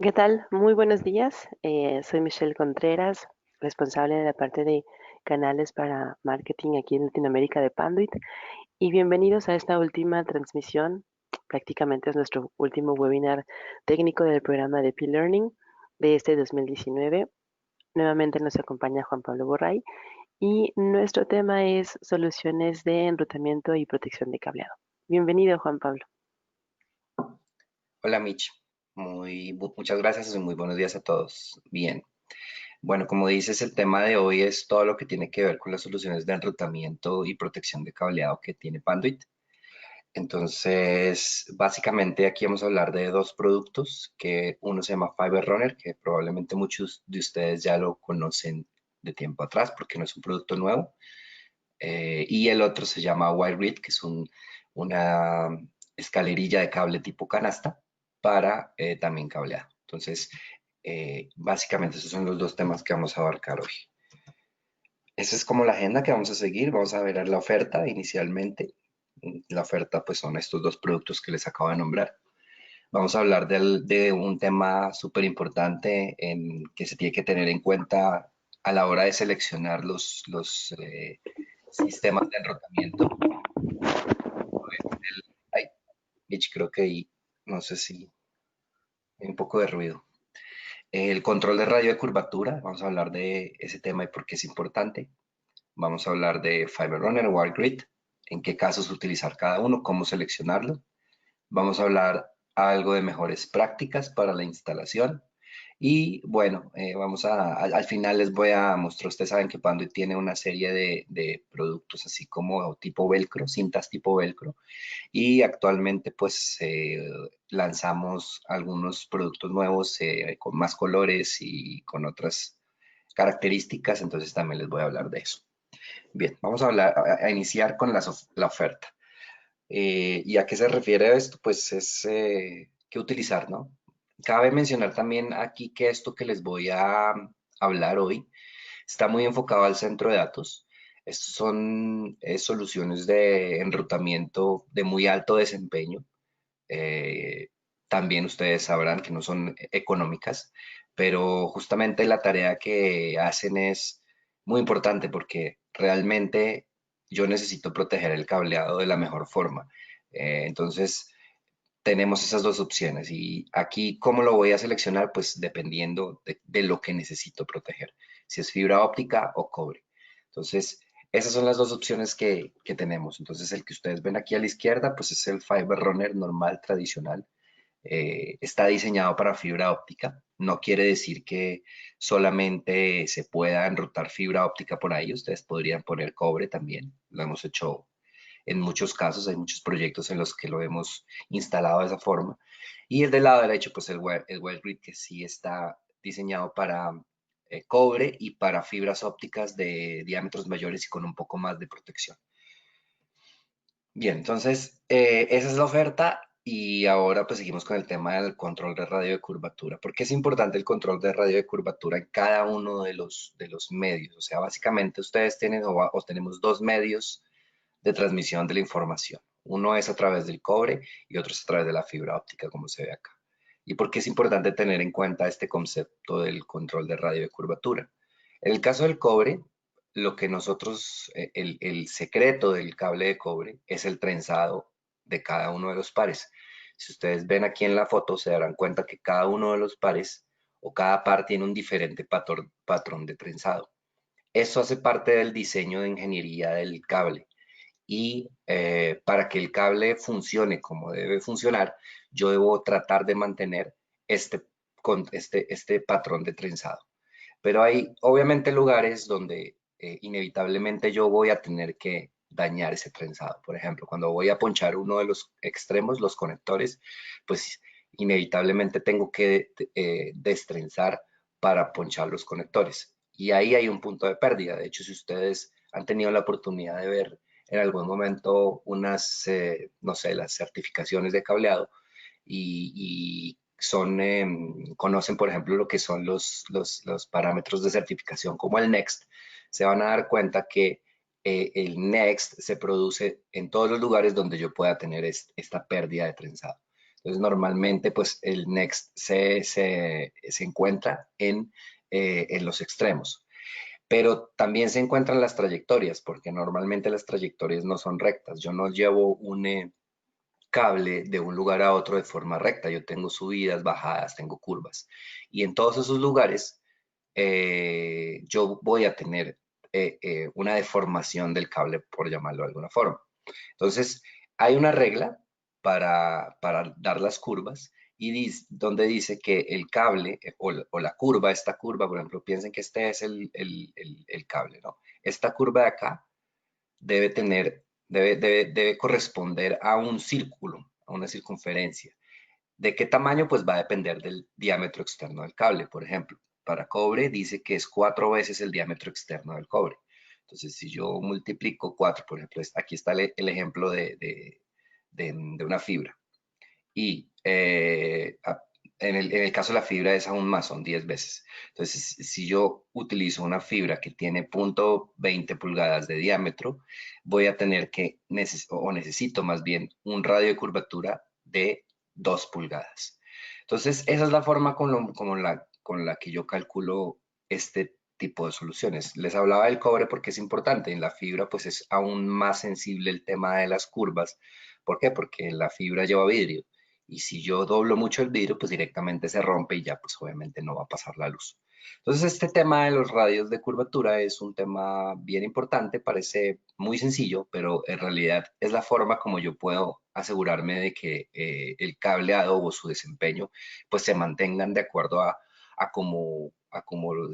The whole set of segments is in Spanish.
¿Qué tal? Muy buenos días. Soy Michelle Contreras, responsable de la parte de canales para marketing aquí en Latinoamérica de Panduit. Y bienvenidos a esta última transmisión. Prácticamente es nuestro último webinar técnico del programa de P-Learning de este 2019. Nuevamente nos acompaña Juan Pablo Borray y nuestro tema es soluciones de enrutamiento y protección de cableado. Bienvenido, Juan Pablo. Hola Mitch, muchas gracias y muy buenos días a todos. Bien, bueno, como dices, el tema de hoy es todo lo que tiene que ver con las soluciones de enrutamiento y protección de cableado que tiene Panduit. Entonces, básicamente aquí vamos a hablar de dos productos, que uno se llama Fiber Runner, que probablemente muchos de ustedes ya lo conocen de tiempo atrás porque no es un producto nuevo, y el otro se llama Wire Grid, que es una escalerilla de cable tipo canasta para también cableado. Entonces, básicamente esos son los dos temas que vamos a abarcar hoy. Esa es como la agenda que vamos a seguir. Vamos a ver la oferta inicialmente. La oferta pues son estos dos productos que les acabo de nombrar. Vamos a hablar de un tema súper importante que se tiene que tener en cuenta a la hora de seleccionar los sistemas de enrutamiento. Ay, Mitch, creo que ahí, no sé si hay un poco de ruido. El control de radio de curvatura, vamos a hablar de ese tema y por qué es importante. Vamos a hablar de Fiber Runner, Wire Grid, en qué casos utilizar cada uno, cómo seleccionarlo. Vamos a hablar algo de mejores prácticas para la instalación. Y bueno, al final les voy a mostrar, ustedes saben que Panduit tiene una serie de productos así como tipo velcro, cintas tipo velcro, y actualmente pues lanzamos algunos productos nuevos con más colores y con otras características, entonces también les voy a hablar de eso. Bien, vamos a hablar, a iniciar con la oferta. ¿Y a qué se refiere esto? Pues es qué utilizar, ¿no? Cabe mencionar también aquí que esto que les voy a hablar hoy está muy enfocado al centro de datos. Estos son soluciones de enrutamiento de muy alto desempeño. Eh, También ustedes sabrán que no son económicas, pero justamente la tarea que hacen es muy importante porque realmente yo necesito proteger el cableado de la mejor forma. Entonces, tenemos esas dos opciones y aquí, ¿cómo lo voy a seleccionar? Pues dependiendo de lo que necesito proteger, si es fibra óptica o cobre. Entonces, esas son las dos opciones que tenemos. Entonces, el que ustedes ven aquí a la izquierda, pues es el Fiber Runner normal, tradicional. Está diseñado para fibra óptica. No quiere decir que solamente se pueda enrutar fibra óptica por ahí. Ustedes podrían poner cobre también. Lo hemos hecho en muchos casos. Hay muchos proyectos en los que lo hemos instalado de esa forma. Y el del lado derecho, pues el Wire Grid, que sí está diseñado para cobre y para fibras ópticas de diámetros mayores y con un poco más de protección. Bien, entonces esa es la oferta y ahora pues seguimos con el tema del control de radio de curvatura. ¿Por qué es importante el control de radio de curvatura en cada uno de los medios? O sea, básicamente ustedes tienen o tenemos dos medios de transmisión de la información. Uno es a través del cobre y otro es a través de la fibra óptica, como se ve acá. ¿Y por qué es importante tener en cuenta este concepto del control de radio de curvatura? En el caso del cobre, lo que nosotros, el secreto del cable de cobre es el trenzado de cada uno de los pares. Si ustedes ven aquí en la foto, se darán cuenta que cada uno de los pares o cada par tiene un diferente patrón de trenzado. Eso hace parte del diseño de ingeniería del cable. Y para que el cable funcione como debe funcionar, yo debo tratar de mantener este patrón de trenzado. Pero hay obviamente lugares donde inevitablemente yo voy a tener que dañar ese trenzado. Por ejemplo, cuando voy a ponchar uno de los extremos, los conectores, pues inevitablemente tengo que destrenzar para ponchar los conectores. Y ahí hay un punto de pérdida. De hecho, si ustedes han tenido la oportunidad de ver en algún momento unas, no sé, las certificaciones de cableado y son, conocen, por ejemplo, lo que son los parámetros de certificación como el NEXT, se van a dar cuenta que el NEXT se produce en todos los lugares donde yo pueda tener esta pérdida de trenzado. Entonces, normalmente, pues el next se encuentra en los extremos. Pero también se encuentran las trayectorias, porque normalmente las trayectorias no son rectas. Yo no llevo un cable de un lugar a otro de forma recta. Yo tengo subidas, bajadas, tengo curvas. Y en todos esos lugares yo voy a tener una deformación del cable, por llamarlo de alguna forma. Entonces, hay una regla para dar las curvas y donde dice que el cable o la curva, esta curva, por ejemplo, piensen que este es el cable, ¿no? Esta curva de acá debe corresponder a un círculo, a una circunferencia. ¿De qué tamaño? Pues va a depender del diámetro externo del cable. Por ejemplo, para cobre dice que es 4 veces el diámetro externo del cobre. Entonces, si yo multiplico 4, por ejemplo, aquí está el ejemplo de una fibra. Y en el caso de la fibra es aún más, son 10 veces. Entonces, si yo utilizo una fibra que tiene 0,20 pulgadas de diámetro, voy a tener que, o necesito más bien, un radio de curvatura de 2 pulgadas. Entonces, esa es la forma con la que yo calculo este tipo de soluciones. Les hablaba del cobre porque es importante. En la fibra, pues es aún más sensible el tema de las curvas. ¿Por qué? Porque la fibra lleva vidrio. Y si yo doblo mucho el vidrio, pues directamente se rompe y ya pues obviamente no va a pasar la luz. Entonces este tema de los radios de curvatura es un tema bien importante, parece muy sencillo, pero en realidad es la forma como yo puedo asegurarme de que el cableado o su desempeño pues se mantengan de acuerdo a cómo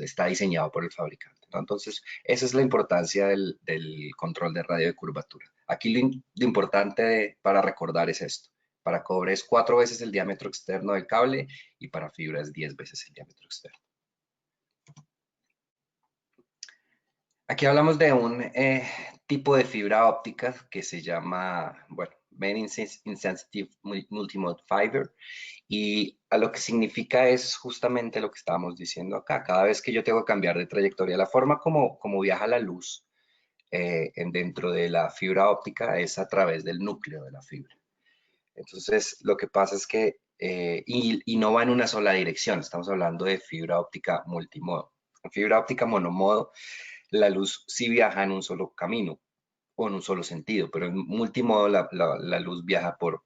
está diseñado por el fabricante, ¿no? Entonces esa es la importancia del control de radio de curvatura. Aquí lo importante para recordar es esto. Para cobre es 4 veces el diámetro externo del cable y para fibra es 10 veces el diámetro externo. Aquí hablamos de un tipo de fibra óptica que se llama, bueno, Bending Insensitive Multimode Fiber, y a lo que significa es justamente lo que estábamos diciendo acá. Cada vez que yo tengo que cambiar de trayectoria, la forma como viaja la luz dentro de la fibra óptica es a través del núcleo de la fibra. Entonces, lo que pasa es que, y no va en una sola dirección, estamos hablando de fibra óptica multimodo. En fibra óptica monomodo, la luz sí viaja en un solo camino o en un solo sentido, pero en multimodo la luz viaja por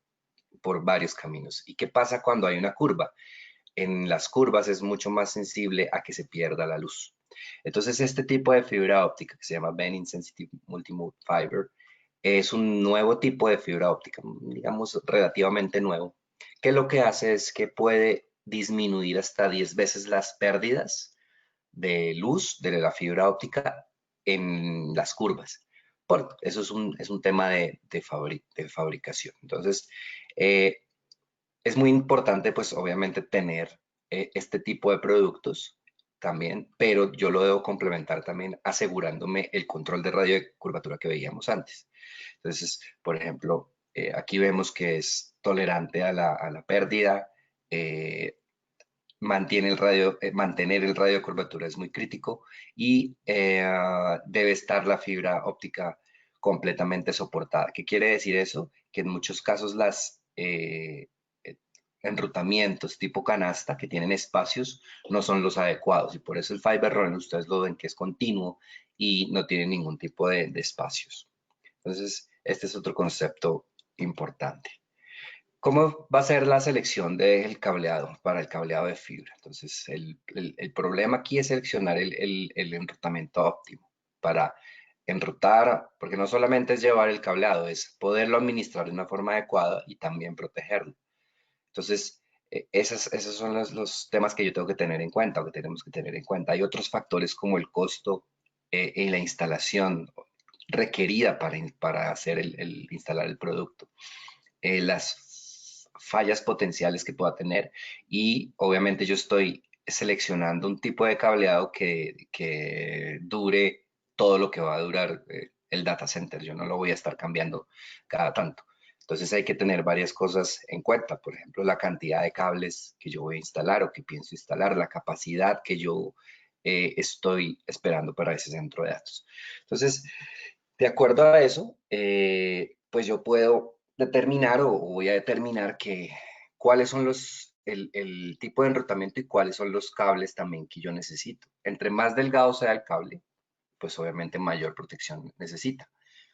varios caminos. ¿Y qué pasa cuando hay una curva? En las curvas es mucho más sensible a que se pierda la luz. Entonces, este tipo de fibra óptica que se llama Bend Insensitive Multimode Fiber es un nuevo tipo de fibra óptica, digamos relativamente nuevo, que lo que hace es que puede disminuir hasta 10 veces las pérdidas de luz de la fibra óptica en las curvas. Eso es un tema de fabricación. Entonces, eh, es muy importante, pues obviamente, tener este tipo de productos también, pero yo lo debo complementar también asegurándome el control de radio de curvatura que veíamos antes. Entonces, por ejemplo, aquí vemos que es tolerante a la pérdida, eh, mantener el radio de curvatura es muy crítico y debe estar la fibra óptica completamente soportada. ¿Qué quiere decir eso? Que en muchos casos las enrutamientos tipo canasta que tienen espacios no son los adecuados y por eso el fiber run ustedes lo ven que es continuo y no tiene ningún tipo de espacios. Entonces, este es otro concepto importante. ¿Cómo va a ser la selección del cableado para el cableado de fibra? Entonces, el problema aquí es seleccionar el enrutamiento óptimo para enrutar, porque no solamente es llevar el cableado, es poderlo administrar de una forma adecuada y también protegerlo. Entonces, esos son los temas que yo tengo que tener en cuenta o que tenemos que tener en cuenta. Hay otros factores como el costo y la instalación requerida para hacer instalar el producto, las fallas potenciales que pueda tener y obviamente yo estoy seleccionando un tipo de cableado que dure todo lo que va a durar el data center. Yo no lo voy a estar cambiando cada tanto. Entonces hay que tener varias cosas en cuenta, por ejemplo, la cantidad de cables que yo voy a instalar o que pienso instalar, la capacidad que yo estoy esperando para ese centro de datos. Entonces, de acuerdo a eso, pues yo puedo determinar o voy a determinar cuáles son el tipo de enrutamiento y cuáles son los cables también que yo necesito. Entre más delgado sea el cable, pues obviamente mayor protección necesita.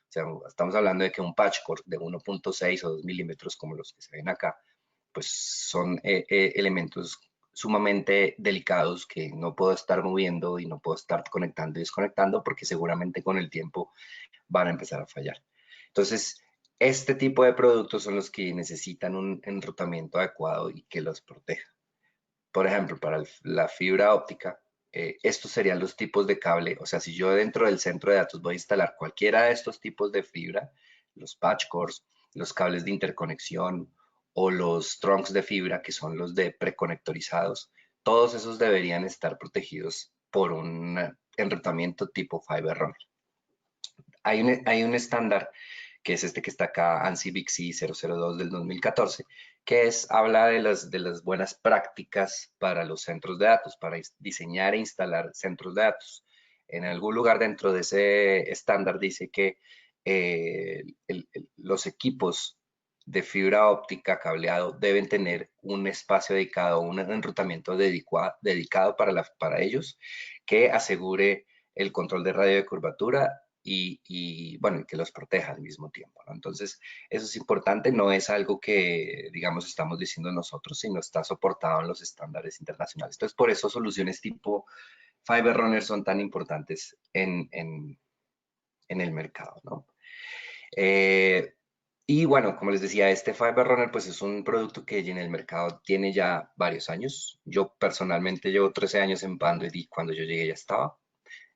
O sea, estamos hablando de que un patch cord de 1.6 o 2 milímetros, como los que se ven acá, pues son elementos sumamente delicados que no puedo estar moviendo y no puedo estar conectando y desconectando porque seguramente con el tiempo van a empezar a fallar. Entonces, este tipo de productos son los que necesitan un enrutamiento adecuado y que los proteja. Por ejemplo, para la fibra óptica, estos serían los tipos de cable. O sea, si yo dentro del centro de datos voy a instalar cualquiera de estos tipos de fibra, los patch cords, los cables de interconexión o los trunks de fibra, que son los de preconectorizados, todos esos deberían estar protegidos por un enrutamiento tipo Fiber Runner. Hay un estándar que es este que está acá, ANSI BICSI 002 del 2014, que habla de las buenas prácticas para los centros de datos, para diseñar e instalar centros de datos. En algún lugar dentro de ese estándar dice que los equipos de fibra óptica cableado deben tener un espacio dedicado, un enrutamiento dedicado para ellos, que asegure el control de radio de curvatura bueno, que los proteja al mismo tiempo, ¿no? Entonces, eso es importante, no es algo que, digamos, estamos diciendo nosotros, sino está soportado en los estándares internacionales. Entonces, por eso soluciones tipo Fiber Runner son tan importantes en el mercado, ¿no? Eh, y bueno, como les decía, este Fiber Runner pues es un producto que en el mercado tiene ya varios años. Yo personalmente llevo 13 años en Panduit y cuando yo llegué ya estaba.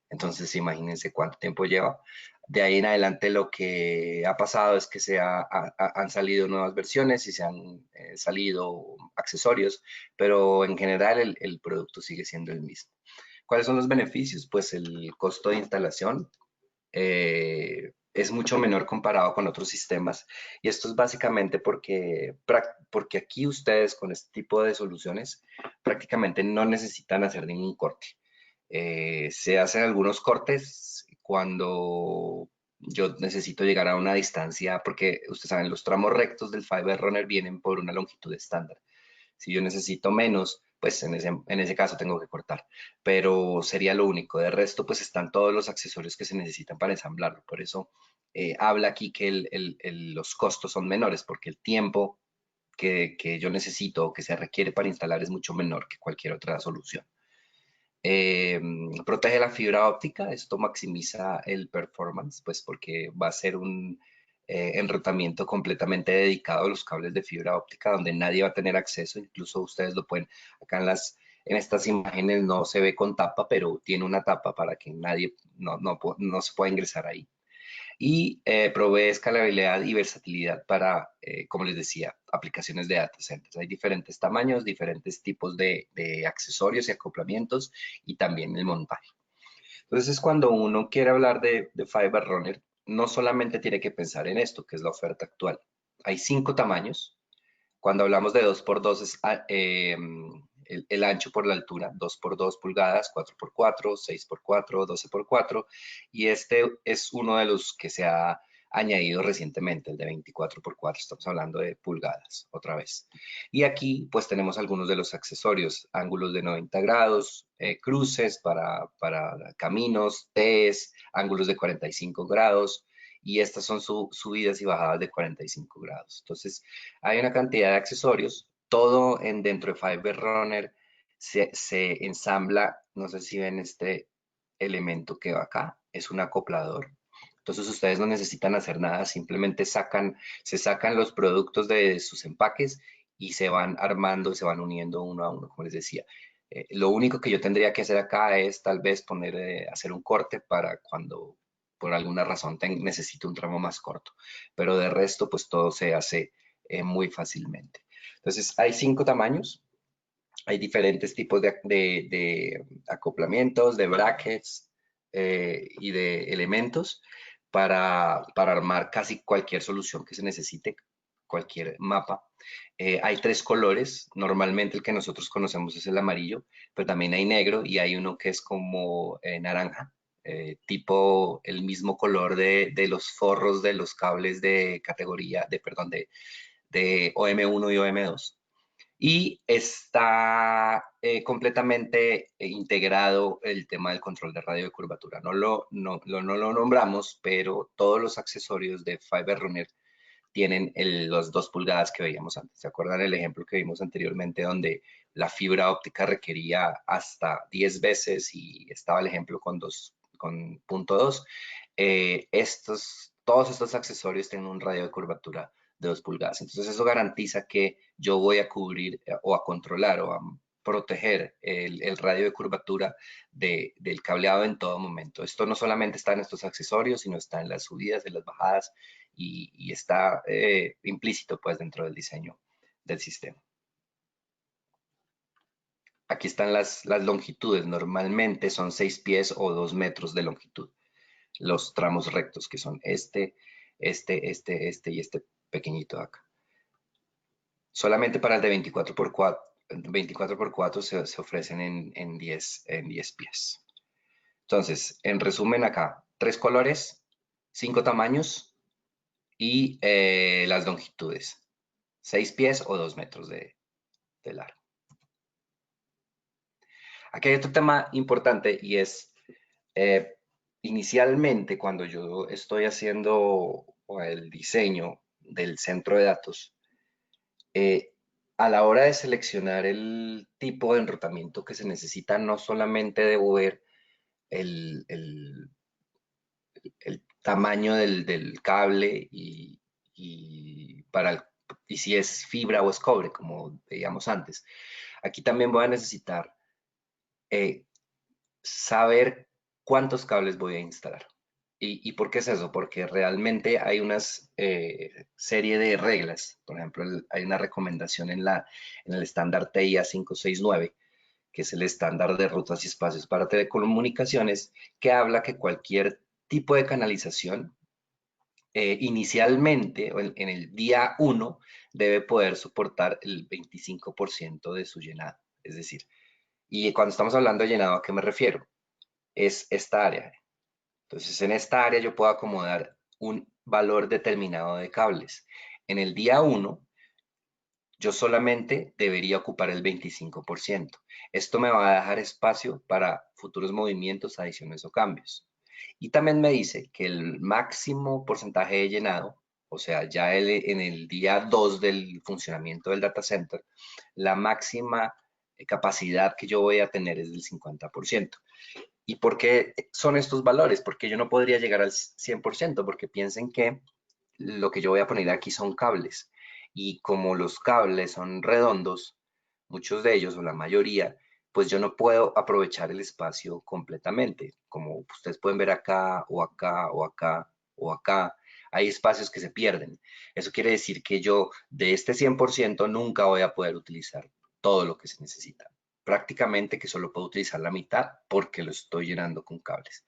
Entonces, imagínense cuánto tiempo lleva. De ahí en adelante lo que ha pasado es que han salido nuevas versiones y se han salido accesorios, pero en general el producto sigue siendo el mismo. ¿Cuáles son los beneficios? Pues el costo de instalación es mucho menor comparado con otros sistemas. Y esto es básicamente porque aquí ustedes con este tipo de soluciones prácticamente no necesitan hacer ningún corte. Se hacen algunos cortes cuando yo necesito llegar a una distancia, porque ustedes saben, los tramos rectos del Fiber Runner vienen por una longitud estándar. Si yo necesito menos, pues en ese caso tengo que cortar, pero sería lo único. De resto, pues están todos los accesorios que se necesitan para ensamblarlo. Por eso habla aquí que los costos son menores, porque el tiempo que yo necesito o que se requiere para instalar es mucho menor que cualquier otra solución. Protege la fibra óptica, esto maximiza el performance, pues porque va a ser un enrutamiento completamente dedicado a los cables de fibra óptica, donde nadie va a tener acceso, incluso ustedes lo pueden, acá en estas imágenes no se ve con tapa, pero tiene una tapa para que nadie, no se pueda ingresar ahí y provee escalabilidad y versatilidad para, como les decía, aplicaciones de data centers. Hay diferentes tamaños, diferentes tipos de accesorios y acoplamientos y también el montaje. Entonces, cuando uno quiere hablar de Fiber Runner, no solamente tiene que pensar en esto, que es la oferta actual. Hay 5 tamaños. Cuando hablamos de 2x2 es el ancho por la altura, 2x2 pulgadas, 4x4, 6x4, 12x4, y este es uno de los que se ha añadido recientemente, el de 24x4, estamos hablando de pulgadas, otra vez. Y aquí pues tenemos algunos de los accesorios, ángulos de 90 grados, cruces para caminos, Ts, ángulos de 45 grados, y estas son subidas y bajadas de 45 grados. Entonces, hay una cantidad de accesorios, todo dentro de Fiber Runner se ensambla, no sé si ven este elemento que va acá, es un acoplador. Entonces ustedes no necesitan hacer nada, simplemente se sacan los productos de sus empaques y se van armando, se van uniendo uno a uno, como les decía. Lo único que yo tendría que hacer acá es tal vez hacer un corte para cuando por alguna razón necesito un tramo más corto, pero de resto pues todo se hace muy fácilmente. Entonces hay 5 tamaños, hay diferentes tipos de acoplamientos, de brackets y de elementos para armar casi cualquier solución que se necesite, cualquier mapa. Hay 3 colores, normalmente el que nosotros conocemos es el amarillo, pero también hay negro y hay uno que es como naranja, tipo el mismo color de los forros de los cables de categoría, perdón, de OM1 y OM2. Y está completamente integrado el tema del control de radio de curvatura. No lo nombramos, pero todos los accesorios de Fiber Runner tienen los 2 pulgadas que veíamos antes. ¿Se acuerdan el ejemplo que vimos anteriormente donde la fibra óptica requería hasta 10 veces y estaba el ejemplo con punto 2? Todos estos accesorios tienen un radio de curvatura de 2 pulgadas. Entonces eso garantiza que yo voy a cubrir o a controlar o a proteger el radio de curvatura del cableado en todo momento. Esto no solamente está en estos accesorios, sino está en las subidas, en las bajadas y está implícito pues dentro del diseño del sistema. Aquí están las longitudes. Normalmente son 6 pies o 2 metros de longitud. Los tramos rectos que son este y este pequeñito de acá. Solamente para el de 24 por 4 se ofrecen en 10 pies. Entonces, en resumen acá, 3 colores, 5 tamaños y las longitudes. 6 pies o 2 metros de largo. Aquí hay otro tema importante y es, inicialmente cuando yo estoy haciendo el diseño del centro de datos, eh, a la hora de seleccionar el tipo de enrutamiento que se necesita, no solamente debo ver el tamaño del cable y si es fibra o es cobre, como veíamos antes. Aquí también voy a necesitar eh, saber cuántos cables voy a instalar. ¿Y por qué es eso? Porque realmente hay una serie de reglas. Por ejemplo, hay una recomendación en el estándar TIA 569, que es el estándar de rutas y espacios para telecomunicaciones, que habla que cualquier tipo de canalización, inicialmente, en el día 1, debe poder soportar el 25% de su llenado. Es decir, y cuando estamos hablando de llenado, ¿a qué me refiero? Es esta área. Entonces, en esta área yo puedo acomodar un valor determinado de cables. En el día 1, yo solamente debería ocupar el 25%. Esto me va a dejar espacio para futuros movimientos, adiciones o cambios. Y también me dice que el máximo porcentaje de llenado, o sea, ya en el día 2 del funcionamiento del data center, la máxima capacidad que yo voy a tener es del 50%. ¿Y por qué son estos valores? Porque yo no podría llegar al 100%, porque piensen que lo que yo voy a poner aquí son cables. Y como los cables son redondos, muchos de ellos o la mayoría, pues yo no puedo aprovechar el espacio completamente. Como ustedes pueden ver acá o acá o acá o acá, hay espacios que se pierden. Eso quiere decir que yo de este 100% nunca voy a poder utilizar todo lo que se necesita. Prácticamente que solo puedo utilizar la mitad porque lo estoy llenando con cables.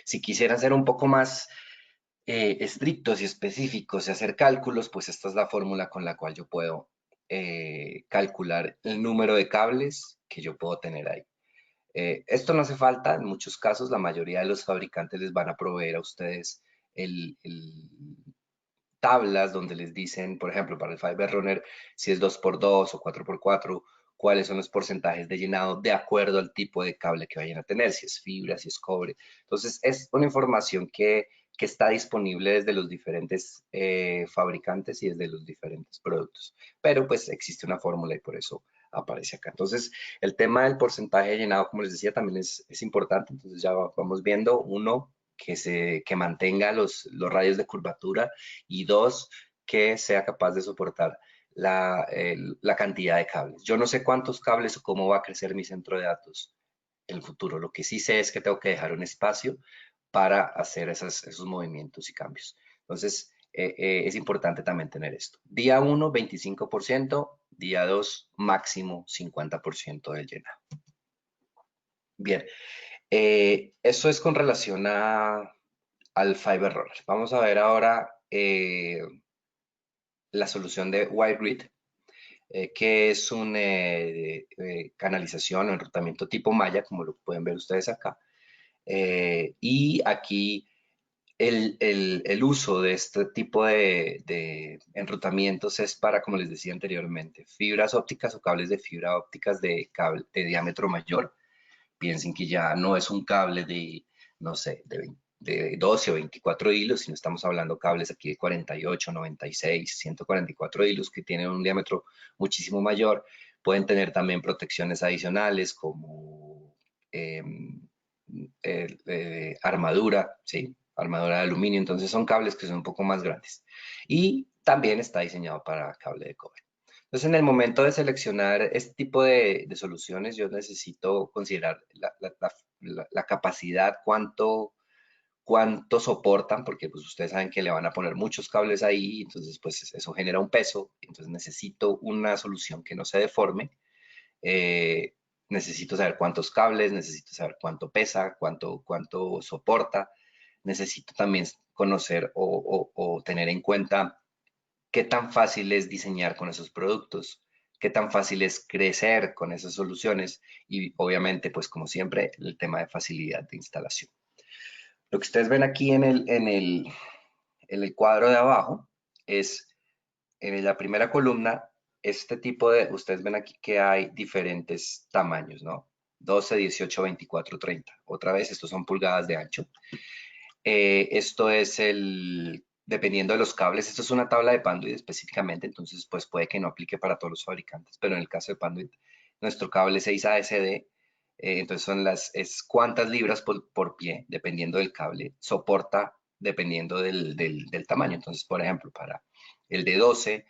Si quisiera hacer un poco más estrictos y específicos y hacer cálculos, pues esta es la fórmula con la cual yo puedo calcular el número de cables que yo puedo tener ahí. Esto no hace falta, en muchos casos la mayoría de los fabricantes les van a proveer a ustedes tablas donde les dicen, por ejemplo, para el Fiber Runner, si es 2x2 o 4x4, cuáles son los porcentajes de llenado de acuerdo al tipo de cable que vayan a tener, si es fibra, si es cobre. Entonces, es una información que está disponible desde los diferentes fabricantes y desde los diferentes productos. Pero pues existe una fórmula y por eso aparece acá. Entonces, el tema del porcentaje de llenado, como les decía, también es importante. Entonces, ya vamos viendo, uno, que mantenga los radios de curvatura y dos, que sea capaz de soportar la cantidad de cables. Yo no sé cuántos cables o cómo va a crecer mi centro de datos en el futuro. Lo que sí sé es que tengo que dejar un espacio para hacer esos movimientos y cambios. Entonces, es importante también tener esto. Día 1, 25%, día 2, máximo 50% del llenado. Bien, eso es con relación al Fiber Roller. Vamos a ver ahora la solución de WireGrid, que es una canalización o enrutamiento tipo malla, como lo pueden ver ustedes acá. Y aquí el uso de este tipo de enrutamientos es para, como les decía anteriormente, fibras ópticas o cables de fibra ópticas de, cable, de diámetro mayor. Piensen que ya no es un cable de, no sé, de 12 o 24 hilos, sino estamos hablando cables aquí de 48, 96, 144 hilos que tienen un diámetro muchísimo mayor. Pueden tener también protecciones adicionales como armadura, ¿sí? Armadura de aluminio. Entonces son cables que son un poco más grandes. Y también está diseñado para cable de cobre. Entonces, en el momento de seleccionar este tipo de soluciones, yo necesito considerar la capacidad, cuánto soportan, porque pues ustedes saben que le van a poner muchos cables ahí, entonces pues eso genera un peso, entonces necesito una solución que no se deforme, eh, necesito saber cuántos cables, necesito saber cuánto pesa, cuánto soporta, necesito también conocer o tener en cuenta qué tan fácil es diseñar con esos productos, qué tan fácil es crecer con esas soluciones y obviamente, pues como siempre, el tema de facilidad de instalación. Lo que ustedes ven aquí en el cuadro de abajo es en la primera columna, este tipo de, ustedes ven aquí que hay diferentes tamaños, ¿no? 12, 18, 24, 30. Otra vez, estos son pulgadas de ancho. Esto es dependiendo de los cables, esto es una tabla de Panduit específicamente, entonces pues puede que no aplique para todos los fabricantes, pero en el caso de Panduit, nuestro cable 6ASD, entonces es cuántas libras por pie, dependiendo del cable, soporta dependiendo del tamaño. Entonces, por ejemplo, para el de 12,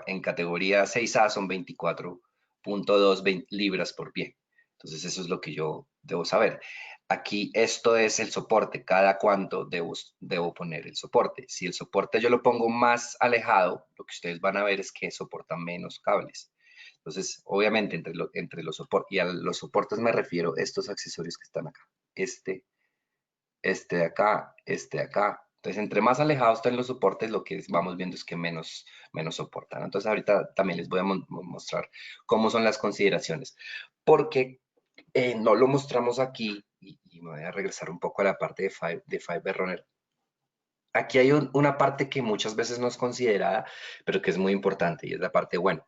en categoría 6A son 24.2 libras por pie. Entonces, eso es lo que yo debo saber. Aquí esto es el soporte, cada cuánto debo poner el soporte. Si el soporte yo lo pongo más alejado, lo que ustedes van a ver es que soporta menos cables. Entonces, obviamente, entre los soportes, y a los soportes me refiero a estos accesorios que están acá. Este de acá, este de acá. Entonces, entre más alejados estén los soportes, lo que vamos viendo es que menos soportan. Entonces, ahorita también les voy a mostrar cómo son las consideraciones. Porque no lo mostramos aquí, y me voy a regresar un poco a la parte de Fiber Runner. Aquí hay una parte que muchas veces no es considerada, pero que es muy importante, y es la parte, bueno,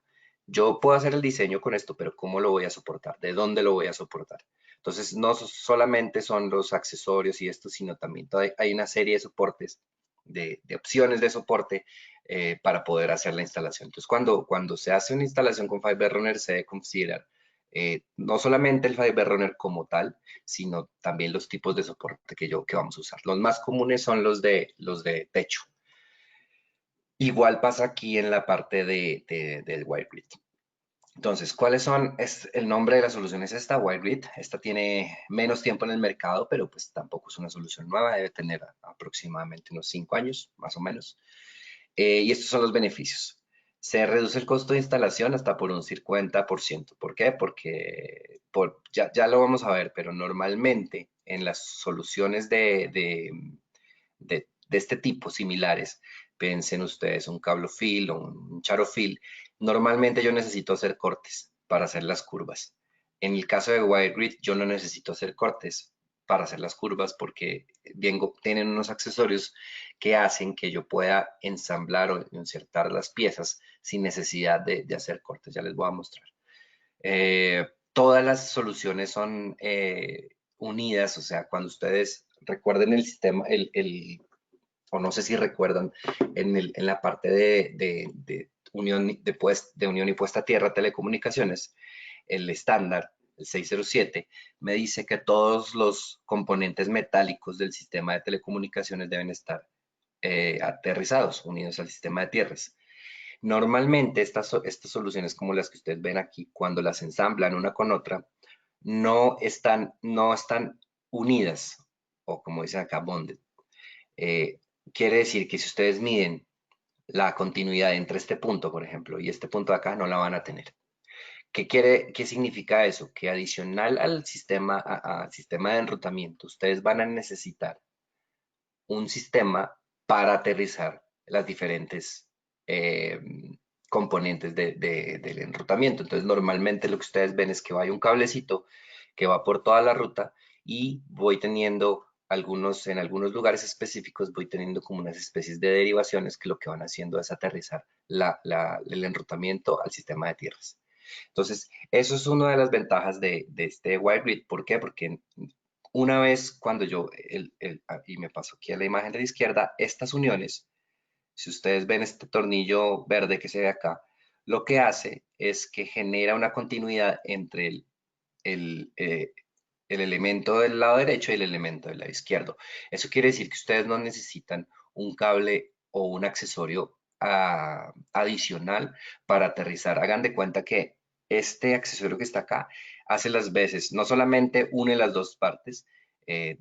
yo puedo hacer el diseño con esto, pero ¿cómo lo voy a soportar? ¿De dónde lo voy a soportar? Entonces, no solamente son los accesorios y esto, sino también hay una serie de soportes, de opciones de soporte para poder hacer la instalación. Entonces, cuando se hace una instalación con Fiber Runner, se debe considerar no solamente el Fiber Runner como tal, sino también los tipos de soporte que vamos a usar. Los más comunes son los de techo. Igual pasa aquí en la parte del Wire Grid. Entonces, ¿cuáles son? El nombre de la solución es esta, Wire Grid. Esta tiene menos tiempo en el mercado, pero pues tampoco es una solución nueva. Debe tener aproximadamente unos 5 años, más o menos. Y estos son los beneficios. Se reduce el costo de instalación hasta por un 50%. ¿Por qué? Porque ya lo vamos a ver, pero normalmente en las soluciones de este tipo similares, piensen ustedes un cablofil o un charofil, normalmente yo necesito hacer cortes para hacer las curvas. En el caso de Wire Grid, yo no necesito hacer cortes para hacer las curvas porque tienen unos accesorios que hacen que yo pueda ensamblar o insertar las piezas sin necesidad de hacer cortes. Ya les voy a mostrar. Todas las soluciones son unidas, o sea, cuando ustedes recuerden el sistema, o no sé si recuerdan, en la parte de unión, de unión y puesta a tierra telecomunicaciones, el estándar, el 607, me dice que todos los componentes metálicos del sistema de telecomunicaciones deben estar aterrizados, unidos al sistema de tierras. Normalmente estas soluciones como las que ustedes ven aquí, cuando las ensamblan una con otra, no están unidas, o como dicen acá, bonded. Eh, Quiere decir que si ustedes miden la continuidad entre este punto, por ejemplo, y este punto de acá, no la van a tener. ¿Qué significa eso? Que adicional al sistema de enrutamiento, ustedes van a necesitar un sistema para aterrizar las diferentes eh, componentes del enrutamiento. Entonces, normalmente lo que ustedes ven es que hay un cablecito que va por toda la ruta y voy teniendo en algunos lugares específicos voy teniendo como unas especies de derivaciones que lo que van haciendo es aterrizar el enrutamiento al sistema de tierras. Entonces, eso es una de las ventajas de este wire grid. ¿Por qué? Porque una vez cuando y me paso aquí a la imagen de la izquierda, estas uniones, si ustedes ven este tornillo verde que se ve acá, lo que hace es que genera una continuidad entre el, eh, el elemento del lado derecho y el elemento del lado izquierdo. Eso quiere decir que ustedes no necesitan un cable o un accesorio adicional para aterrizar. Hagan de cuenta que este accesorio que está acá hace las veces, no solamente une las dos partes,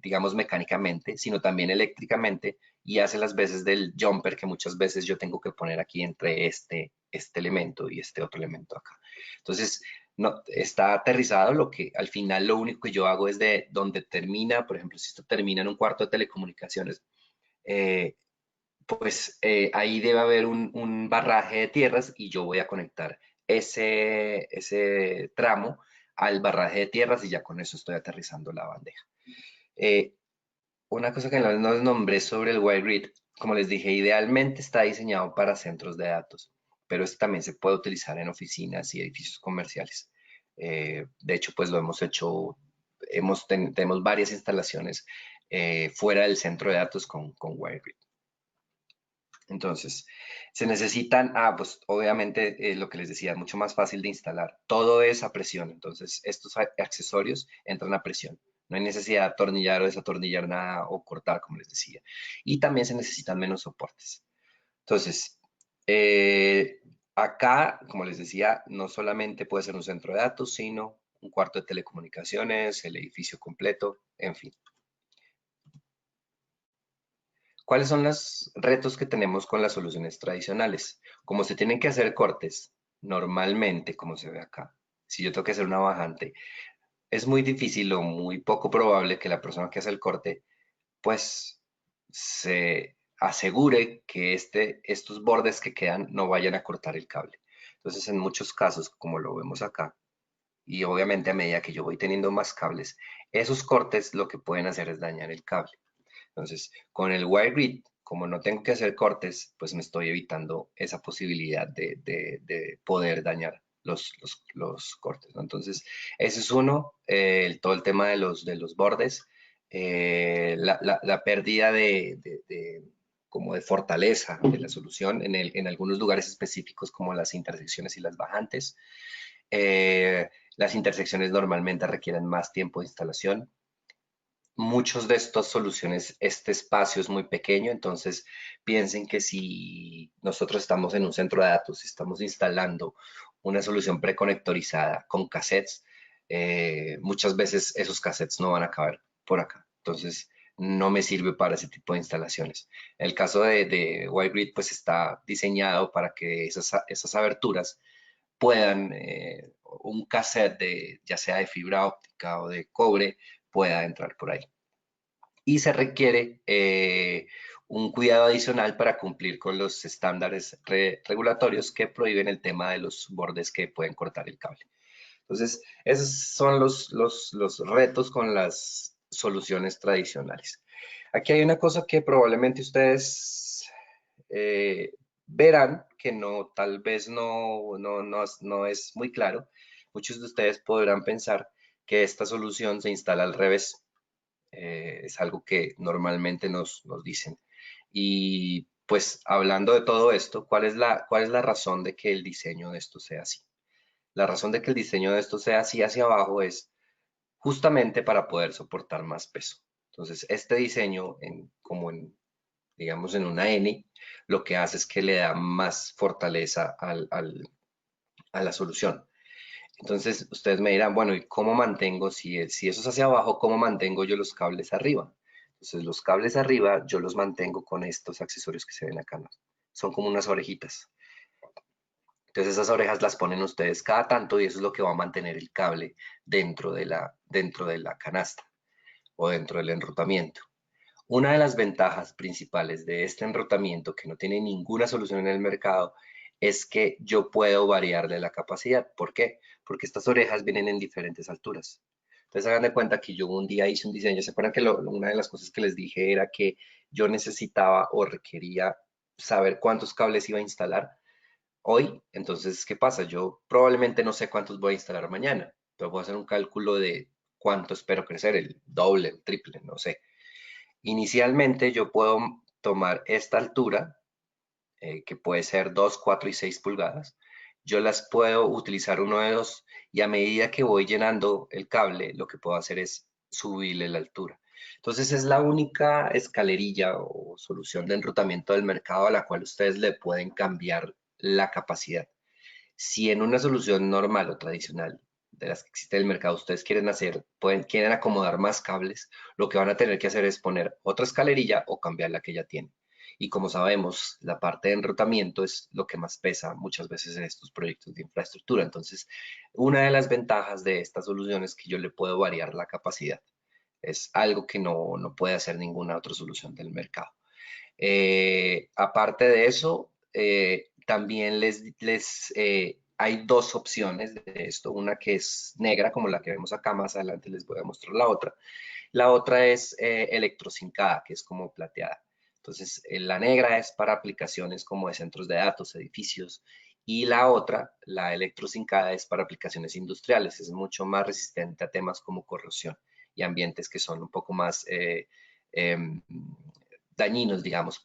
digamos mecánicamente, sino también eléctricamente y hace las veces del jumper que muchas veces yo tengo que poner aquí entre este elemento y este otro elemento acá. Entonces, no, está aterrizado, lo que al final lo único que yo hago es de donde termina, por ejemplo, si esto termina en un cuarto de telecomunicaciones, eh, pues ahí debe haber un barraje de tierras y yo voy a conectar ese tramo al barraje de tierras y ya con eso estoy aterrizando la bandeja. Eh, una cosa que no les nombré sobre el wire grid, como les dije, idealmente está diseñado para centros de datos, pero este también se puede utilizar en oficinas y edificios comerciales. De hecho, pues lo hemos hecho, tenemos varias instalaciones fuera del centro de datos con wire grid. Entonces, se necesitan, pues obviamente lo que les decía, mucho más fácil de instalar. Todo es a presión, entonces estos accesorios entran a presión. No hay necesidad de atornillar o desatornillar nada o cortar, como les decía. Y también se necesitan menos soportes. Entonces, eh, acá, como les decía, no solamente puede ser un centro de datos, sino un cuarto de telecomunicaciones, el edificio completo, en fin. ¿Cuáles son los retos que tenemos con las soluciones tradicionales? Como se tienen que hacer cortes, normalmente, como se ve acá, si yo tengo que hacer una bajante, es muy difícil o muy poco probable que la persona que hace el corte, pues, se asegure que estos bordes que quedan no vayan a cortar el cable. Entonces, en muchos casos, como lo vemos acá, y obviamente a medida que yo voy teniendo más cables, esos cortes lo que pueden hacer es dañar el cable. Entonces, con el wire grid, como no tengo que hacer cortes, pues me estoy evitando esa posibilidad de poder dañar los cortes, ¿no? Entonces, ese es uno, todo el tema de los bordes, la pérdida como de fortaleza de la solución en algunos lugares específicos como las intersecciones y las bajantes. Las intersecciones normalmente requieren más tiempo de instalación. Muchos de estas soluciones, este espacio es muy pequeño, entonces piensen que si nosotros estamos en un centro de datos, y estamos instalando una solución preconectorizada con cassettes, muchas veces esos cassettes no van a caber por acá. Entonces, no me sirve para ese tipo de instalaciones. El caso de WireGrid, pues está diseñado para que esas aberturas puedan, un cassette ya sea de fibra óptica o de cobre, pueda entrar por ahí. Y se requiere un cuidado adicional para cumplir con los estándares regulatorios que prohíben el tema de los bordes que pueden cortar el cable. Entonces, esos son los retos con las soluciones tradicionales. Aquí hay una cosa que probablemente ustedes eh, verán que no, tal vez no es muy claro. Muchos de ustedes podrán pensar que esta solución se instala al revés. Es algo que normalmente nos dicen. Y pues hablando de todo esto, ¿cuál es la razón de que el diseño de esto sea así? La razón de que el diseño de esto sea así hacia abajo es justamente para poder soportar más peso. Entonces, este diseño, digamos, en una N, lo que hace es que le da más fortaleza a la solución. Entonces, ustedes me dirán, bueno, ¿y cómo mantengo, si eso es hacia abajo, cómo mantengo yo los cables arriba? Entonces, los cables arriba yo los mantengo con estos accesorios que se ven acá, ¿no? Son como unas orejitas. Entonces, esas orejas las ponen ustedes cada tanto y eso es lo que va a mantener el cable dentro de la canasta o dentro del enrutamiento. Una de las ventajas principales de este enrutamiento, que no tiene ninguna solución en el mercado, es que yo puedo variarle la capacidad. ¿Por qué? Porque estas orejas vienen en diferentes alturas. Entonces hagan de cuenta que yo un día hice un diseño. ¿Se acuerdan que una de las cosas que les dije era que yo necesitaba o requería saber cuántos cables iba a instalar hoy? Entonces, ¿qué pasa? Yo probablemente no sé cuántos voy a instalar mañana, pero voy a hacer un cálculo de cuánto espero crecer, el doble, el triple, no sé. Inicialmente yo puedo tomar esta altura, que puede ser 2, 4 y 6 pulgadas. Yo las puedo utilizar uno de dos y a medida que voy llenando el cable, lo que puedo hacer es subirle la altura. Entonces es la única escalerilla o solución de enrutamiento del mercado a la cual ustedes le pueden cambiar la capacidad. Si en una solución normal o tradicional de las que existe en el mercado ustedes quieren hacer, quieren acomodar más cables, lo que van a tener que hacer es poner otra escalerilla o cambiar la que ya tienen. Y como sabemos, la parte de enrutamiento es lo que más pesa muchas veces en estos proyectos de infraestructura. Entonces, una de las ventajas de esta solución es que yo le puedo variar la capacidad. Es algo que no puede hacer ninguna otra solución del mercado. Aparte de eso, también hay dos opciones de esto. Una que es negra, como la que vemos acá, más adelante les voy a mostrar la otra. La otra es electrocincada, que es como plateada. Entonces, la negra es para aplicaciones como de centros de datos, edificios, y la otra, la electrocincada, es para aplicaciones industriales. Es mucho más resistente a temas como corrosión y ambientes que son un poco más em, dañinos, digamos,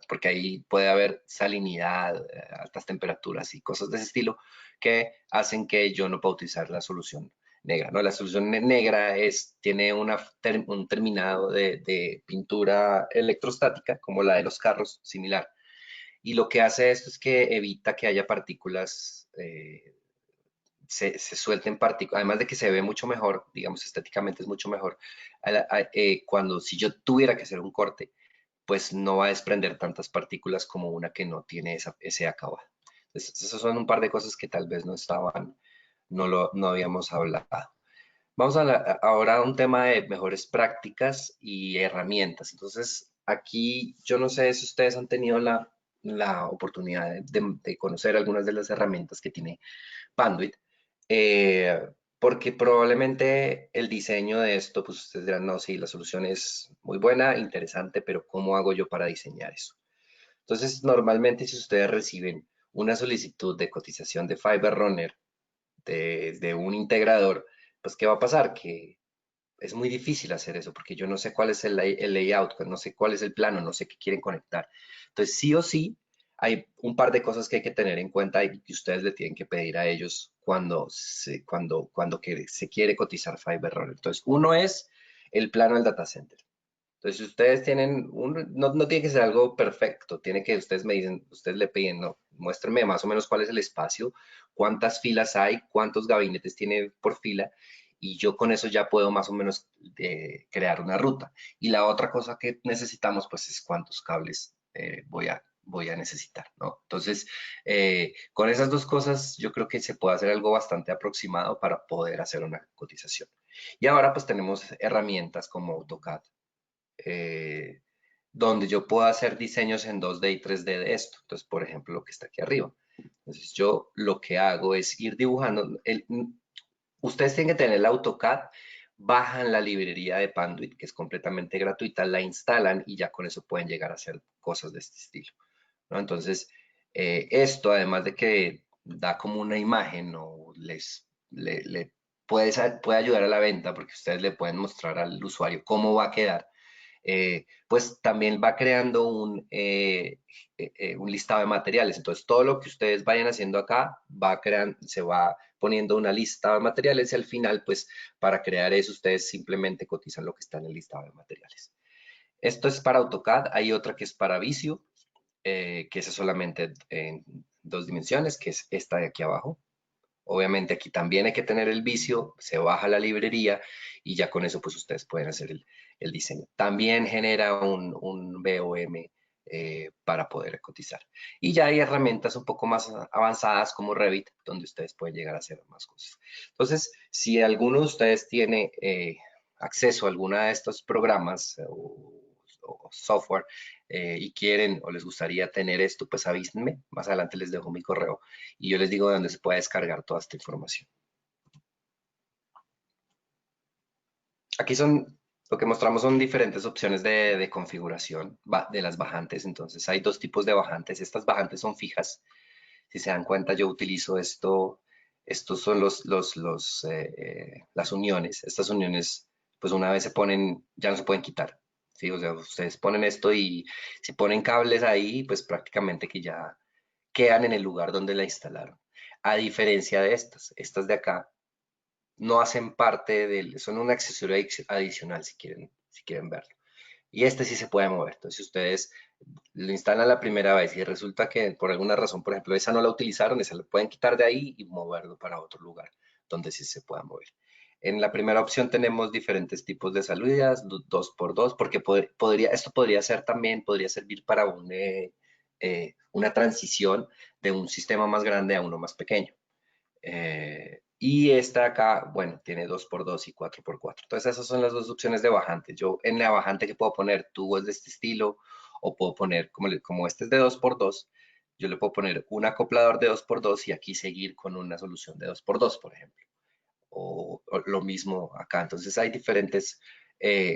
porque ahí puede haber salinidad, altas temperaturas y cosas de ese estilo que hacen que yo no pueda utilizar la solución negra, ¿no? La solución negra tiene un terminado de pintura electrostática, como la de los carros, similar. Y lo que hace esto es que evita que haya partículas, se suelten partículas, además de que se ve mucho mejor, digamos, estéticamente es mucho mejor, si yo tuviera que hacer un corte, pues no va a desprender tantas partículas como una que no tiene ese acabado. Entonces, esas son un par de cosas que tal vez no habíamos hablado. Vamos ahora a un tema de mejores prácticas y herramientas. Entonces, aquí yo no sé si ustedes han tenido la oportunidad de conocer algunas de las herramientas que tiene Panduit, porque probablemente el diseño de esto, pues ustedes dirán, no, sí, la solución es muy buena, interesante, pero ¿cómo hago yo para diseñar eso? Entonces, normalmente si ustedes reciben una solicitud de cotización de Fiber Runner de un integrador, pues ¿qué va a pasar? Que es muy difícil hacer eso porque yo no sé cuál es el layout, pues, no sé cuál es el plano, no sé qué quieren conectar. Entonces, sí o sí, hay un par de cosas que hay que tener en cuenta y que ustedes le tienen que pedir a ellos cuando se quiere cotizar Fiber Runner. Entonces, uno es el plano del data center. Entonces, si ustedes tienen, no tiene que ser algo perfecto, tiene que, ustedes me dicen, ustedes le piden, no, muéstrenme más o menos cuál es el espacio, cuántas filas hay, cuántos gabinetes tiene por fila, y yo con eso ya puedo más o menos crear una ruta. Y la otra cosa que necesitamos, pues, es cuántos cables voy a necesitar, ¿no? Entonces, con esas dos cosas, yo creo que se puede hacer algo bastante aproximado para poder hacer una cotización. Y ahora, pues, tenemos herramientas como AutoCAD, eh, donde yo puedo hacer diseños en 2D y 3D de esto. Entonces, por ejemplo, lo que está aquí arriba. Entonces, yo lo que hago es ir dibujando. Ustedes tienen que tener el AutoCAD, bajan la librería de Panduit, que es completamente gratuita, la instalan y ya con eso pueden llegar a hacer cosas de este estilo, ¿no? Entonces, esto, además de que da como una imagen o le puede ayudar a la venta, porque ustedes le pueden mostrar al usuario cómo va a quedar, pues también va creando un listado de materiales. Entonces, todo lo que ustedes vayan haciendo acá se va poniendo una lista de materiales y al final, pues, para crear eso, ustedes simplemente cotizan lo que está en el listado de materiales. Esto es para AutoCAD. Hay otra que es para Visio, que es solamente en dos dimensiones, que es esta de aquí abajo. Obviamente aquí también hay que tener el vicio, se baja la librería y ya con eso pues ustedes pueden hacer el diseño. También genera un BOM para poder cotizar. Y ya hay herramientas un poco más avanzadas como Revit, donde ustedes pueden llegar a hacer más cosas. Entonces, si alguno de ustedes tiene acceso a alguna de estos programas o software y quieren o les gustaría tener esto, pues avísenme. Más adelante les dejo mi correo y yo les digo de dónde se puede descargar toda esta información. Aquí son, lo que mostramos son diferentes opciones de configuración de las bajantes. Entonces hay dos tipos de bajantes. Estas bajantes son fijas. Si se dan cuenta, yo utilizo esto. Estos son las uniones. Estas uniones, pues una vez se ponen, ya no se pueden quitar. ¿Sí? O sea, ustedes ponen esto y si ponen cables ahí, pues prácticamente que ya quedan en el lugar donde la instalaron. A diferencia de estas de acá no hacen parte del, son un accesorio adicional si quieren verlo. Y este sí se puede mover. Entonces, si ustedes lo instalan la primera vez y resulta que por alguna razón, por ejemplo, esa no la utilizaron, esa la pueden quitar de ahí y moverlo para otro lugar donde sí se pueda mover. En la primera opción tenemos diferentes tipos de salidas, dos por dos, porque esto podría ser también, podría servir para una transición de un sistema más grande a uno más pequeño. Y esta acá, bueno, tiene dos por dos y cuatro por cuatro. Entonces esas son las dos opciones de bajante. Yo en la bajante que puedo poner tubos de este estilo o puedo poner, como este es de dos por dos, yo le puedo poner un acoplador de dos por dos y aquí seguir con una solución de dos por dos, por ejemplo. O lo mismo acá. Entonces hay diferentes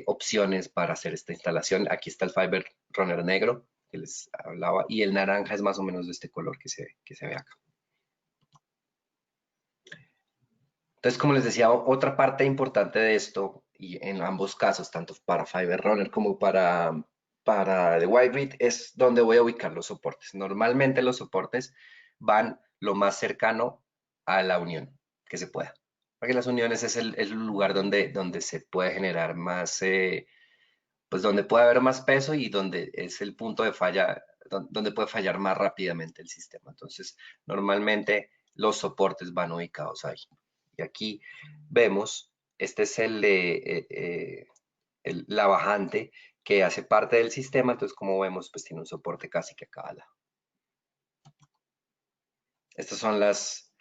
opciones para hacer esta instalación. Aquí está el Fiber Runner negro que les hablaba y el naranja es más o menos de este color que se ve acá. Entonces, como les decía, otra parte importante de esto, y en ambos casos, tanto para Fiber Runner como para The White Grid, es donde voy a ubicar los soportes. Normalmente los soportes van lo más cercano a la unión que se pueda. Porque las uniones es el lugar donde se puede generar más, pues donde puede haber más peso y donde es el punto de falla, donde puede fallar más rápidamente el sistema. Entonces, normalmente los soportes van ubicados ahí. Y aquí vemos, este es la bajante que hace parte del sistema, entonces como vemos, pues tiene un soporte casi que a cada lado. Estas son las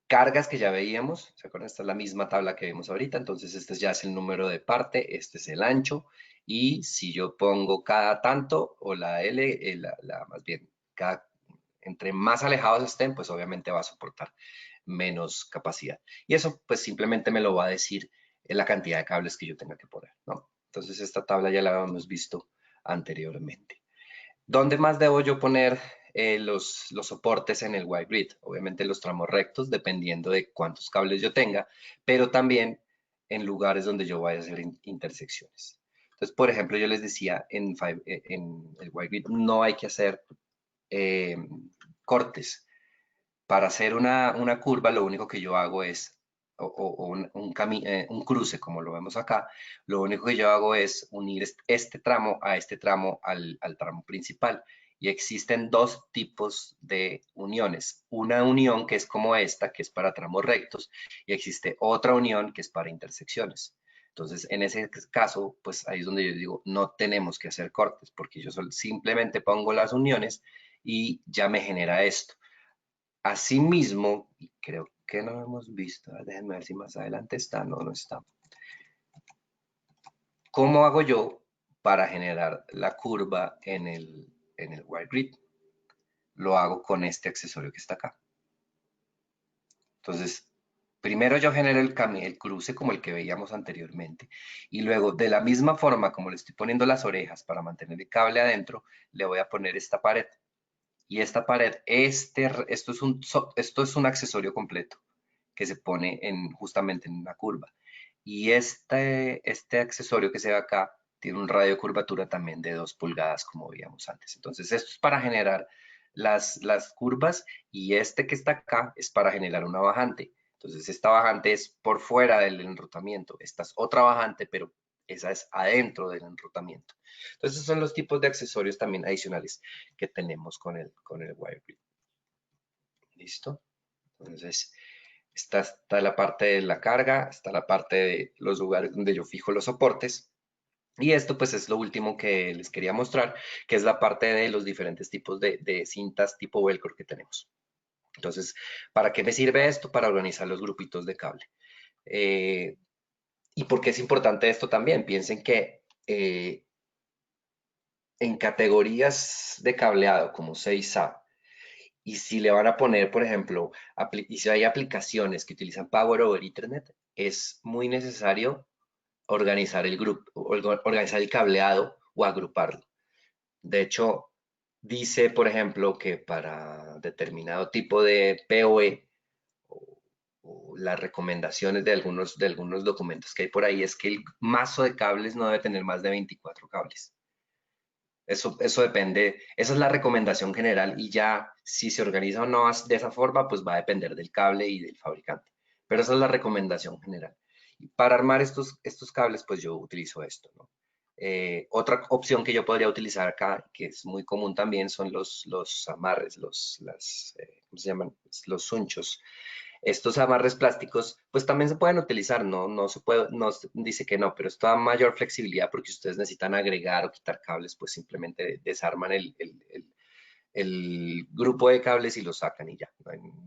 cargas que ya veíamos, ¿se acuerdan? Esta es la misma tabla que vimos ahorita, entonces este ya es el número de parte, este es el ancho, y si yo pongo cada tanto, o la L, más bien, entre más alejados estén, pues obviamente va a soportar menos capacidad. Y eso pues simplemente me lo va a decir en la cantidad de cables que yo tenga que poner, ¿no? Entonces esta tabla ya la habíamos visto anteriormente. ¿Dónde más debo yo poner los soportes en el white grid? Obviamente los tramos rectos, dependiendo de cuántos cables yo tenga, pero también en lugares donde yo vaya a hacer intersecciones. Entonces, por ejemplo, yo les decía, en el white grid no hay que hacer eh, cortes. Para hacer una curva, lo único que yo hago es, o un cruce, como lo vemos acá, lo único que yo hago es unir este tramo a este tramo al tramo principal. Y existen dos tipos de uniones. Una unión que es como esta, que es para tramos rectos, y existe otra unión que es para intersecciones. Entonces, en ese caso, pues ahí es donde yo digo, no tenemos que hacer cortes, porque yo simplemente pongo las uniones y ya me genera esto. Asimismo, y creo que no lo hemos visto, déjenme ver si más adelante está, no, no está. ¿Cómo hago yo para generar la curva en el white grid? Lo hago con este accesorio que está acá. Entonces, primero yo genero el cruce como el que veíamos anteriormente y luego de la misma forma como le estoy poniendo las orejas para mantener el cable adentro, le voy a poner esta pared. Y esta pared, esto es un accesorio completo que se pone justamente en una curva. Y este accesorio que se ve acá tiene un radio de curvatura también de 2 pulgadas, como veíamos antes. Entonces, esto es para generar las curvas y este que está acá es para generar una bajante. Entonces, esta bajante es por fuera del enrutamiento. Esta es otra bajante, pero esa es adentro del enrutamiento. Entonces, esos son los tipos de accesorios también adicionales que tenemos con el Wiregrid. ¿Listo? Entonces, está la parte de la carga, está la parte de los lugares donde yo fijo los soportes. Y esto pues es lo último que les quería mostrar, que es la parte de los diferentes tipos de cintas tipo velcro que tenemos. Entonces, ¿para qué me sirve esto? Para organizar los grupitos de cable. ¿Y por qué es importante esto también? Piensen que en categorías de cableado como 6A, y si le van a poner, por ejemplo, y si hay aplicaciones que utilizan Power over Ethernet, es muy necesario organizar el grupo, organizar el cableado o agruparlo. De hecho, dice, por ejemplo, que para determinado tipo de PoE o las recomendaciones de algunos documentos que hay por ahí es que el mazo de cables no debe tener más de 24 cables. Eso depende, esa es la recomendación general y ya si se organiza o no de esa forma, pues va a depender del cable y del fabricante. Pero esa es la recomendación general. Y para armar estos cables, pues yo utilizo esto, ¿no? Otra opción que yo podría utilizar acá, que es muy común también, son los amarres, ¿cómo se llaman? Los sunchos. Estos amarres plásticos, pues también se pueden utilizar, no se puede, no dice que no, pero esto da mayor flexibilidad porque ustedes necesitan agregar o quitar cables, pues simplemente desarman el grupo de cables y lo sacan y ya,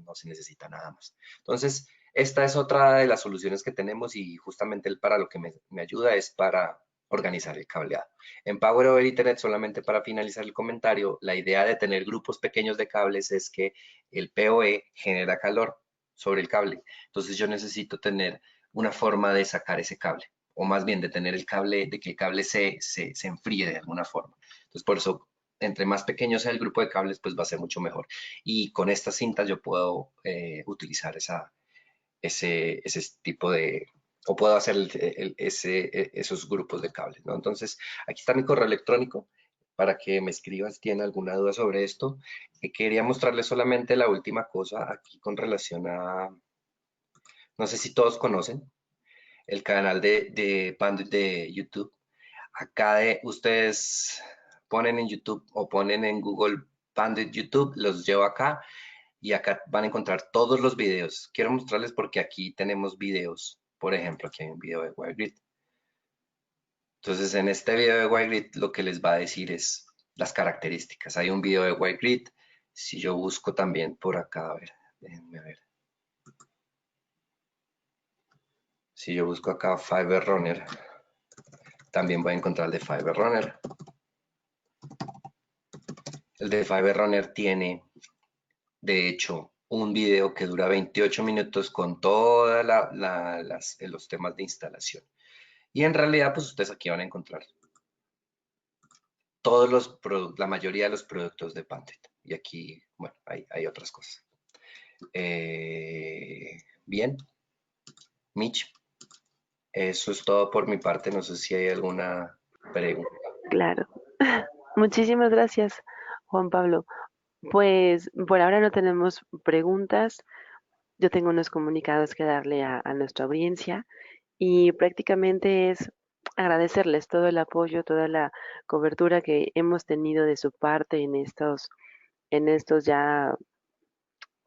no se necesita nada más. Entonces, esta es otra de las soluciones que tenemos y justamente para lo que me ayuda es para organizar el cableado. En Power over Ethernet, solamente para finalizar el comentario, la idea de tener grupos pequeños de cables es que el PoE genera calor sobre el cable. Entonces yo necesito tener una forma de sacar ese cable, o más bien de tener el cable, de que el cable se enfríe de alguna forma. Entonces por eso entre más pequeño sea el grupo de cables, pues va a ser mucho mejor. Y con estas cintas yo puedo utilizar ese tipo de, o puedo hacer esos grupos de cables, ¿no? Entonces, aquí está mi correo electrónico para que me escribas si tienen alguna duda sobre esto. Quería mostrarles solamente la última cosa aquí con relación a, no sé si todos conocen el canal de Pandit de YouTube. Acá ustedes ponen en YouTube o ponen en Google Pandit YouTube, los llevo acá y acá van a encontrar todos los videos. Quiero mostrarles porque aquí tenemos videos. Por ejemplo, aquí hay un video de WireGrid. Entonces, en este video de WireGrid lo que les va a decir es las características. Hay un video de WireGrid. Si yo busco también por acá, a ver, déjenme ver. Si yo busco acá Fiber Runner, también voy a encontrar el de Fiber Runner. El de Fiber Runner tiene, de hecho, un video que dura 28 minutos con todos los temas de instalación. Y en realidad, pues ustedes aquí van a encontrar la mayoría de los productos de Pandit. Y aquí, bueno, hay otras cosas. Bien, Mitch, eso es todo por mi parte. No sé si hay alguna pregunta. Claro. Muchísimas gracias, Juan Pablo. Pues por ahora no tenemos preguntas. Yo tengo unos comunicados que darle a nuestra audiencia y prácticamente es agradecerles todo el apoyo, toda la cobertura que hemos tenido de su parte en estos ya,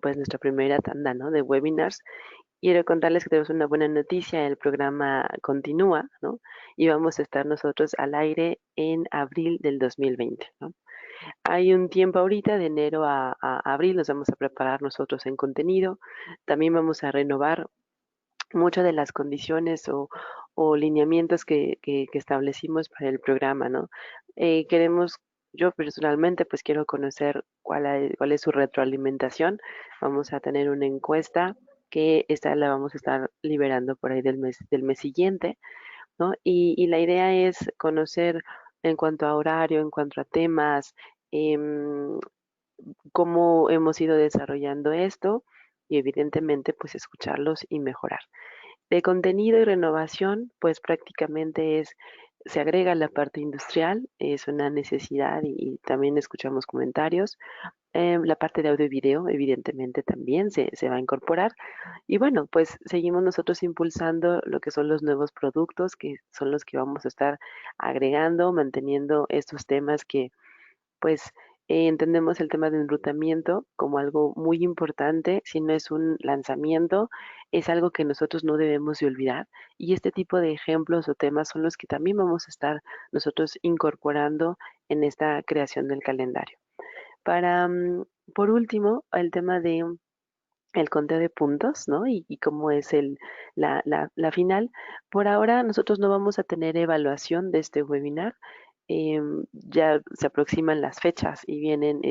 pues nuestra primera tanda, ¿no? De webinars. Quiero contarles que tenemos una buena noticia, el programa continúa, ¿no? Y vamos a estar nosotros al aire en abril del 2020, ¿no? Hay un tiempo ahorita, de enero a abril, nos vamos a preparar nosotros en contenido. También vamos a renovar muchas de las condiciones o lineamientos que establecimos para el programa, ¿no? Queremos, yo personalmente, pues quiero conocer cuál es su retroalimentación. Vamos a tener una encuesta que esta la vamos a estar liberando por ahí del mes siguiente, ¿no? Y la idea es conocer en cuanto a horario, en cuanto a temas, em, cómo hemos ido desarrollando esto y evidentemente pues escucharlos y mejorar. De contenido y renovación, pues prácticamente se agrega la parte industrial, es una necesidad y también escuchamos comentarios. La parte de audio y video, evidentemente, también se va a incorporar. Y bueno, pues seguimos nosotros impulsando lo que son los nuevos productos, que son los que vamos a estar agregando, manteniendo estos temas que pues entendemos el tema de enrutamiento como algo muy importante. Si no es un lanzamiento, es algo que nosotros no debemos de olvidar. Y este tipo de ejemplos o temas son los que también vamos a estar nosotros incorporando en esta creación del calendario. Para, por último, el tema de el conteo de puntos, ¿no? Y cómo es la final. Por ahora, nosotros no vamos a tener evaluación de este webinar. Ya se aproximan las fechas y vienen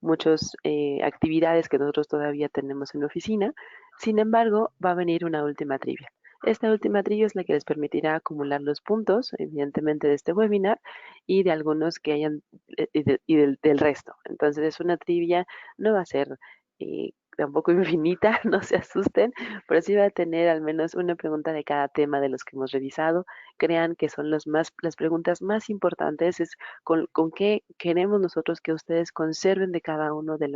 muchas actividades que nosotros todavía tenemos en la oficina. Sin embargo, va a venir una última trivia. Esta última trivia es la que les permitirá acumular los puntos, evidentemente, de este webinar y de algunos que hayan del resto. Entonces, es una trivia, no va a ser tampoco infinita, no se asusten, pero sí va a tener al menos una pregunta de cada tema de los que hemos revisado. Crean que son las preguntas más importantes, es con qué queremos nosotros que ustedes conserven de cada uno de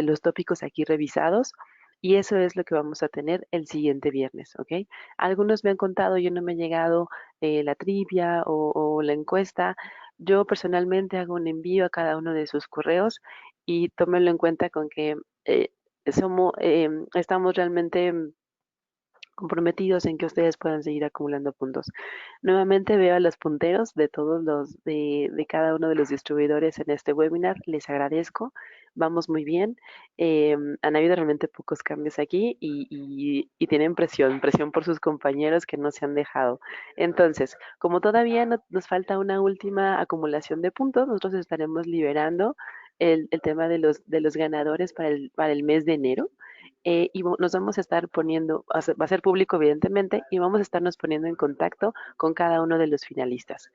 los tópicos aquí revisados. Y eso es lo que vamos a tener el siguiente viernes, ¿ok? Algunos me han contado, yo no me ha llegado la trivia o la encuesta. Yo personalmente hago un envío a cada uno de sus correos y tómenlo en cuenta con que eh, estamos realmente comprometidos en que ustedes puedan seguir acumulando puntos. Nuevamente veo a los punteros de de cada uno de los distribuidores en este webinar. Les agradezco. Vamos muy bien. Han habido realmente pocos cambios aquí y tienen presión por sus compañeros que no se han dejado. Entonces, como todavía nos falta una última acumulación de puntos, nosotros estaremos liberando el tema de de los ganadores para el mes de enero y nos vamos a estar poniendo, va a ser público evidentemente, y vamos a estarnos poniendo en contacto con cada uno de los finalistas.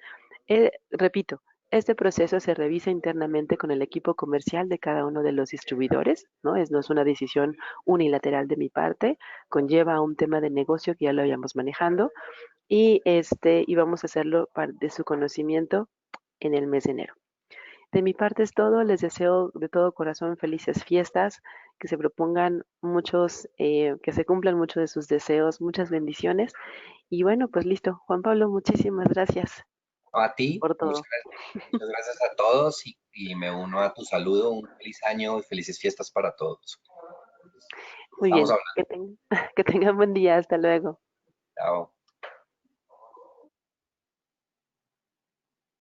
Repito, este proceso se revisa internamente con el equipo comercial de cada uno de los distribuidores, ¿no? No es una decisión unilateral de mi parte, conlleva un tema de negocio que ya lo habíamos manejando y vamos a hacerlo de su conocimiento en el mes de enero. De mi parte es todo. Les deseo de todo corazón felices fiestas, que se propongan que se cumplan muchos de sus deseos, muchas bendiciones. Y bueno, pues listo. Juan Pablo, muchísimas gracias A ti, por todo. muchas gracias a todos y me uno a tu saludo. Un feliz año y felices fiestas para todos. Muy Estamos bien. hablando. Que tengan buen día. Hasta luego. Chao.